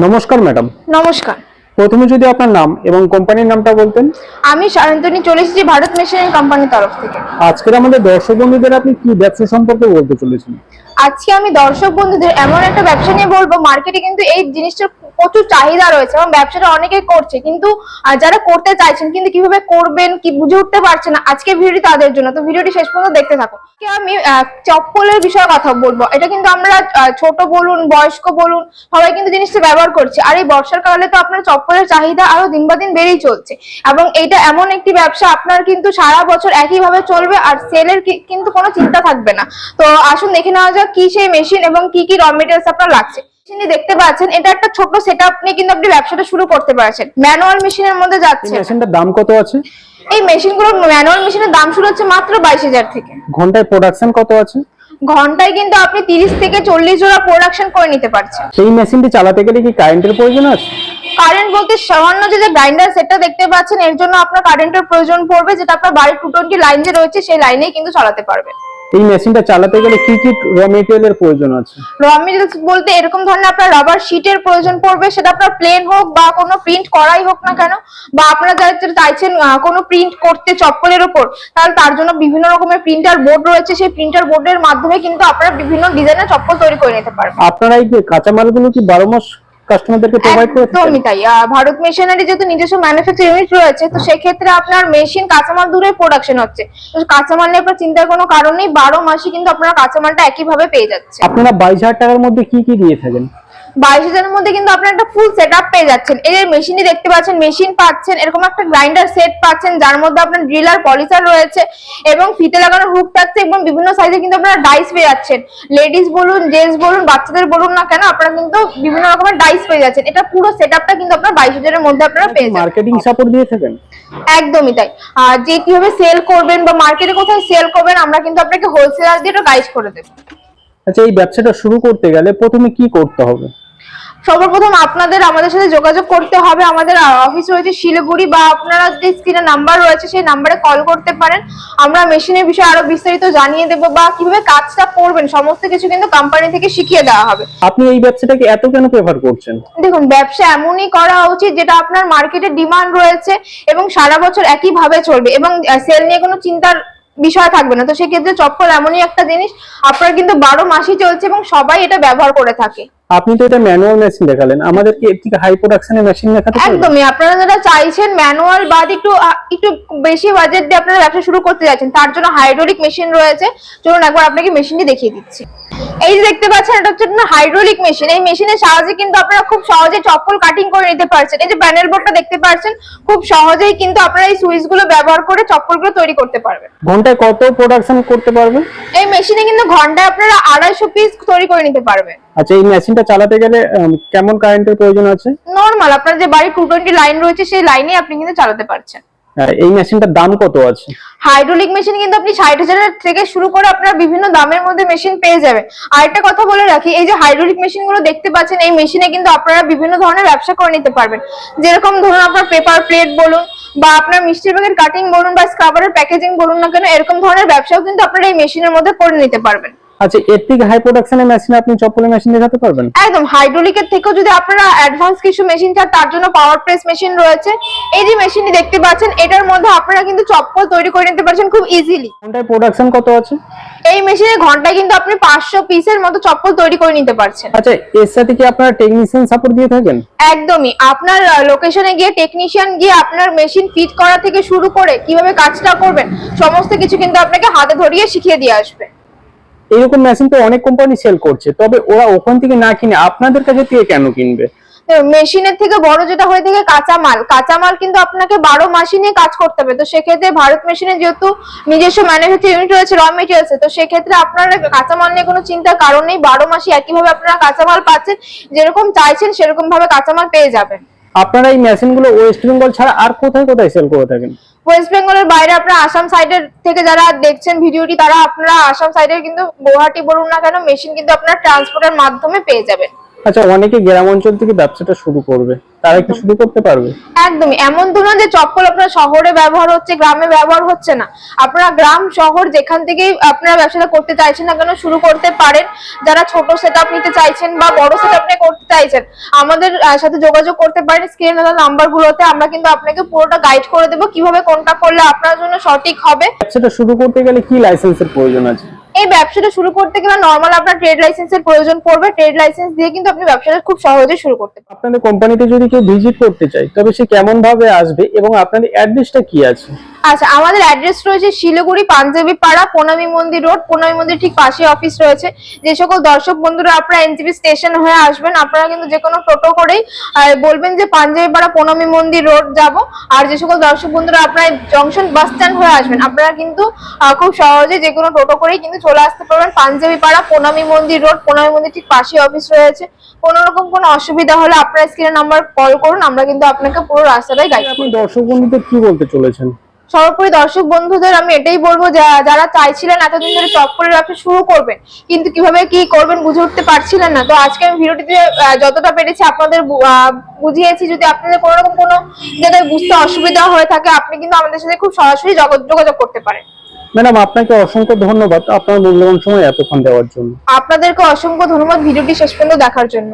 নমস্কার ম্যাডাম। নমস্কার। প্রথমে যদি আপনার নাম এবং কোম্পানির নামটা বলতেন। আমি সায়ন্তনী, চলে এসেছি ভারত মেশিনারি কোম্পানির তরফ থেকে। আজকের আমাদের দর্শক বন্ধুদের আপনি কি ব্যবসা সম্পর্কে বলতে চলেছেন? আজকে আমি দর্শক বন্ধুদের এমন একটা ব্যবসা নিয়ে বলবো, মার্কেটে কিন্তু এই জিনিসটার প্রচুর চাহিদা রয়েছে এবং ব্যবসাটা অনেকেই করছে, কিন্তু যারা করতে চাইছেন কিন্তু কিভাবে করবেন কি বুঝে উঠতে পারছে না, আজকে ভিডিওটি তাদের জন্য। তো ভিডিওটি শেষ পর্যন্ত দেখতে থাকো। আমি চপ্পলের বিষয়ে কথা বলবো। এটা কিন্তু আমরা ছোট বলুন বয়স্ক বলুন সবাই কিন্তু জিনিসটা ব্যবহার করছে। আর এই বর্ষার কালে তো আপনার চপ্পলের চাহিদা আরো দিন বা দিন বেড়েই চলছে, এবং এটা এমন একটি ব্যবসা আপনার কিন্তু সারা বছর একইভাবে চলবে আর সেলের কিন্তু কোনো চিন্তা থাকবে না। তো আসুন দেখে নেওয়া যাক কি সেই মেশিন এবং কি কি র মেটেরিয়ালস আপনার লাগছে। মেশিনটি দেখতে পাচ্ছেন, এটা একটা ছোট সেটআপ নিয়ে কিন্তু আপনি ব্যবসাটা শুরু করতে পারছেন। ম্যানুয়াল মেশিনের মধ্যে যাচ্ছে। মেশিনটার দাম কত আছে? এই মেশিনগুলো ম্যানুয়াল মেশিনের দাম শুরু হচ্ছে মাত্র 22,000 থেকে। ঘন্টায় প্রোডাকশন কত আছে? ঘন্টায় কিন্তু আপনি 30 থেকে 40 জোড়া প্রোডাকশন করে নিতে পারছেন। সেই মেশিনটি চালাতে গেলে কি কারেন্টের প্রয়োজন আছে? কারেন্ট বলতে সামান্য যে গ্রাইন্ডার সেটটা দেখতে পাচ্ছেন, এর জন্য আপনার কারেন্টের প্রয়োজন পড়বে, যেটা আপনার বাড়ির 220 লাইন যে রয়েছে সেই লাইনেই কিন্তু চালাতে পারবেন। এই মেশিনটা চালাতে গেলে কি কি র মেটেরিয়ালের প্রয়োজন আছে? র মেটেরিয়ালস বলতে এরকম ধরনের আপনার রাবার শীটের প্রয়োজন পড়বে, সেটা আপনার প্লেন হোক বা কোনো প্রিন্ট করাই হোক না কেন, বা আপনারা যারা চাইছেন কোনো প্রিন্ট করতে চপ্পলের উপর, তাহলে তার জন্য বিভিন্ন রকমের প্রিন্টার বোর্ড রয়েছে। সেই প্রিন্টার বোর্ডের মাধ্যমে কিন্তু আপনারা বিভিন্ন ডিজাইনের চপ্পল তৈরি করে নিতে পারবেন। আপনারা এই কাঁচামালগুলো কি 12 মাস কাস্টমারদেরকে প্রোভাইড করে থাকেন? একদমই তাই। ভারত মেশিনারি যেহেতু নিজস্ব ম্যানুফ্যাকচার ইউনিট রয়েছে, তো সেক্ষেত্রে আপনার মেশিন কাঁচামাল দূরে প্রোডাকশন হচ্ছে, তো কাঁচামাল নিয়ে আপনার চিন্তার কোনো কারণ নেই। 12 মাসই কিন্তু আপনারা কাঁচামালটা একইভাবে পেয়ে যাচ্ছে। আপনারা 22,000 টাকার মধ্যে কি কি দিয়ে থাকেন? 22,000 এর মধ্যে কিন্তু আপনার একটা ফুল সেটআপ পেয়ে যাচ্ছেন। এই যে মেশিনই দেখতে পাচ্ছেন, মেশিন পাচ্ছেন, এরকম একটা গ্রাইন্ডার সেট পাচ্ছেন যার মধ্যে আপনার ড্রিলার পলিশার রয়েছে এবং ফিতে লাগানো হুক থাকছে, এবং বিভিন্ন সাইজে কিন্তু আপনারা ডাইস পেয়ে যাচ্ছেন। লেডিস বলুন জেন্টস বলুন বাচ্চাদের বলুন না কেন, আপনারা কিন্তু বিভিন্ন রকমের ডাইস পেয়ে যাচ্ছেন। এটা পুরো সেটআপটা কিন্তু আপনার 22,000 এর মধ্যে আপনারা পেয়ে যাবেন। মার্কেটিং সাপোর্ট দিয়ে থাকেন? একদমই তাই। আর যে কিভাবে সেল করবেন বা মার্কেটে কোথায় সেল করবেন, আমরা কিন্তু আপনাকে হোলসেলার দিয়ে এটা গাইড করে দেব। আচ্ছা, এই ব্যবসাটা শুরু করতে গেলে প্রথমে কি করতে হবে? সর্বপ্রথম আপনাদের আমাদের সাথে যোগাযোগ করতে হবে। আমাদের অফিস রয়েছে শিলিগুড়ি, বা আপনারা যে স্ক্রিনে নাম্বার রয়েছে সেই নাম্বারে কল করতে পারেন। আমরা মেশিনের বিষয়ে আরো বিস্তারিত জানিয়ে দেবো, বা কিভাবে কাজটা করবেন সমস্ত কিছু কিন্তু কোম্পানি থেকে শিখিয়ে দেওয়া হবে। আপনি এই ব্যবসাটাকে এত কেন প্রেফার করছেন? দেখুন, ব্যবসা এমনই করা উচিত যেটা আপনার মার্কেটে ডিমান্ড রয়েছে এবং সারা বছর একইভাবে চলবে, এবং সেল নিয়ে কোনো চিন্তার বিষয় থাকবে না। তো সেক্ষেত্রে চপ্পল এমনই একটা জিনিস আপনার কিন্তু 12 মাসই চলছে এবং সবাই এটা ব্যবহার করে থাকে। আপনি তো এটা ম্যানুয়াল মেশিন দেখালেন, আমাদেরকে এর থেকে হাই প্রোডাকশনের মেশিন দেখাতে পারবেন? একদমই। আপনারা যারা চাইছেন ম্যানুয়াল বাদ একটু একটু বেশি বাজেট দিয়ে আপনারা ব্যবসা শুরু করতে যাচ্ছেন, তার জন্য হাইড্রোলিক মেশিন রয়েছে। চলুন একবার আপনাকে মেশিনটি দেখিয়ে দিচ্ছি। এই যে দেখতে পাচ্ছেন, এটা হচ্ছে হাইড্রোলিক মেশিন। এই মেশিনের সাহায্যে কিন্তু আপনারা খুব সহজে চপ্পল কাটিং করে নিতে পারছেন। এই যে প্যানেল বোর্ডটা দেখতে পাচ্ছেন, খুব সহজেই কিন্তু আপনারা এই সুইচ গুলো ব্যবহার করে চপ্পলগুলো তৈরি করতে পারবেন। ঘন্টায় কত প্রোডাকশন করতে পারবেন? এই মেশিনে কিন্তু ঘন্টায় আপনারা 250 পিস তৈরি করে নিতে পারবেন। আচ্ছা, এই মেশিনটা চালাতে গেলে কেমন কারেন্টের প্রয়োজন আছে? নরমাল আপনার যে বাড়ির 220 লাইন রয়েছে সেই লাইনে আপনি কিন্তু চালাতে পারছেন। এই মেশিনটার দাম কত আছে? হাইড্রোলিক মেশিন কিন্তু আপনি 60,000 থেকে শুরু করে আপনারা বিভিন্ন দামের মধ্যে মেশিন পেয়ে যাবেন। আর একটা কথা বলে রাখি, এই যে হাইড্রোলিক মেশিন গুলো দেখতে পাচ্ছেন, এই মেশিনে কিন্তু আপনারা বিভিন্ন ধরনের ব্যবসা করে নিতে পারবেন। যেরকম ধরুন আপনার পেপার প্লেট বলুন, বা আপনার মিষ্টির প্যাকেট কাটিং বলুন, বা স্ক্রাবারের প্যাকেজিং বলুন না কেন, এরকম ধরনের ব্যবসাও কিন্তু আপনারা এই মেশিনের মধ্যে করে নিতে পারবেন। আচ্ছা, এর থেকে হাই প্রোডাকশনের মেশিন আপনি চপ্পলের মেশিন দেখাতে পারবেন? একদম। হাইড্রোলিকের থেকেও যদি আপনারা অ্যাডভান্স কিছু মেশিন চান, তার জন্য পাওয়ার প্রেস মেশিন রয়েছে। এই যে মেশিনটি দেখতে পাচ্ছেন, এটার মধ্যে আপনারা কিন্তু চপ্পল তৈরি করে নিতে পারছেন খুব ইজিলি। ঘন্টায় প্রোডাকশন কত আছে? এই মেশিনে ঘন্টায় কিন্তু আপনি 500 পিসের মতো চপ্পল তৈরি করে নিতে পারছেন। আচ্ছা, এর সাথে কি আপনারা টেকনিশিয়ান সাপোর্ট দিয়ে থাকেন? একদমই। আপনার লোকেশনে গিয়ে টেকনিশিয়ান গিয়ে আপনার মেশিন ফিট করা থেকে শুরু করে কিভাবে কাজটা করবেন সমস্ত কিছু কিন্তু আপনাকে হাতে ধরিয়ে শিখিয়ে দিয়ে আসবে। এরকম মেশিন তো অনেক কোম্পানি সেল করছে, তবে ওরা ওখান থেকে না কিনে আপনাদের কাছে থেকে কেন কিনবে? মেশিনের থেকে বড় যেটা হয়ে থাকে কাঁচামাল, কাঁচামাল কিন্তু আপনাকে 12 মাসই নিয়ে কাজ করতে হবে। তো সেক্ষেত্রে ভারত মেশিনের যেহেতু নিজস্ব ম্যানুফ্যাকচার ইউনিট রয়েছে, র মেটেরিয়ালস, তো সেক্ষেত্রে আপনারা কাঁচামাল নিয়ে কোনো চিন্তার কারণ নেই। 12 মাসই একইভাবে আপনারা কাঁচামাল পাচ্ছেন, যেরকম চাইছেন সেরকম ভাবে কাঁচামাল পেয়ে যাবেন। আপনারা এই মেশিনগুলো ওয়েস্ট বেঙ্গল ছাড়া আর কোথায় কোথায় সেল করে থাকেন? ওয়েস্ট বেঙ্গলের বাইরে আপনারা আসাম সাইডের থেকে যারা দেখছেন ভিডিওটি, তারা আপনারা আসাম সাইডের কিন্তু গুয়াহাটি বলুন না কেন, মেশিন কিন্তু আপনারা ট্রান্সপোর্টের মাধ্যমে পেয়ে যাবেন। আচ্ছা, অনেকে গ্রাম অঞ্চল থেকে ব্যবসাটা শুরু করবে, তারা কি শুরু করতে পারবে? একদমই, এমন তো না যে চপ্পল আপনার শহরে ব্যবহার হচ্ছে গ্রামে ব্যবহার হচ্ছে না। আপনারা গ্রাম শহর যেখান থেকেই আপনারা ব্যবসাটা করতে চাইছেন না কেন শুরু করতে পারেন। যারা ছোট সেটআপ নিতে চাইছেন বা বড় সেটআপ নিয়ে করতে চাইছেন, আমাদের সাথে যোগাযোগ করতে পারেন স্ক্রিনে দেওয়া নাম্বারগুলোতে। আমরা কিন্তু আপনাকে পুরোটা গাইড করে দেবো কিভাবে কোনটা করলে আপনার জন্য সঠিক হবে। ব্যবসাটা শুরু করতে গেলে কি লাইসেন্সের প্রয়োজন আছে? এই ব্যবসাটা শুরু করতে গেলে নরমাল আপনার ট্রেড লাইসেন্সের প্রয়োজন পড়বে। ট্রেড লাইসেন্স দিয়ে কিন্তু আপনি ব্যবসাটা খুব সহজেই শুরু করতে পারেন। আপনাদের কোম্পানিতে যদি কেউ ভিজিট করতে চায়, তবে সে কেমন ভাবে আসবে এবং আপনাদের অ্যাড্রেসটা কি আছে? আচ্ছা, আমাদের অ্যাড্রেস রয়েছে শিলিগুড়ি পাঞ্জাবি পাড়া, প্রণামী মন্দির রোড। প্রণামী মন্দির ঠিক পাশে অফিস রয়েছে। যে সকল দর্শক বন্ধুরা আপনারা এনজিপি স্টেশন হয়ে আসবেন, আপনারা কিন্তু যে কোনো টোটো করেই বলবেন যে পাঞ্জাবি পাড়া প্রণামী মন্দির রোড যাব। আর যে সকল দর্শক বন্ধুরা আপনারা জংশন বাস স্ট্যান্ড হয়ে আসবেন, আপনারা কিন্তু খুব সহজে যে কোনো টোটো করেই কিন্তু চলে আসতে পারবেন পাঞ্জাবি পাড়া প্রণামী মন্দির রোড। প্রণামী মন্দির ঠিক পাশে অফিস রয়েছে। কোনো রকম কোনো অসুবিধা হলে আপনারা স্ক্রিনে নাম্বার কল করুন, আমরা কিন্তু আপনাকে পুরো রাস্তাটাই গাইড আপনি দর্শক বন্ধুদের কি বলতে চলেছেন? সর্বোপরি দর্শক বন্ধুদের আমি এটাই বলবো, যারা চাইছিলেন এতদিন ধরে চপ্পলের ব্যবসা শুরু করবেন কিন্তু কিভাবে কি করবেন বুঝে উঠতে পারছিলেন না, তো আজকে আমি ভিডিওটিতে যতটা পেরেছি আপনাদের বুঝিয়েছি। যদি আপনাদের কোনো রকম কোনো জায়গায় বুঝতে অসুবিধা হয়ে থাকে, আপনি কিন্তু আমাদের সাথে খুব সরাসরি যোগাযোগ করতে পারেন। ম্যাডাম, আপনাকে অসংখ্য ধন্যবাদ আপনার মূল্যবান সময় এতক্ষণ দেওয়ার জন্য। আপনাদেরকে অসংখ্য ধন্যবাদ ভিডিওটি শেষ পর্যন্ত দেখার জন্য।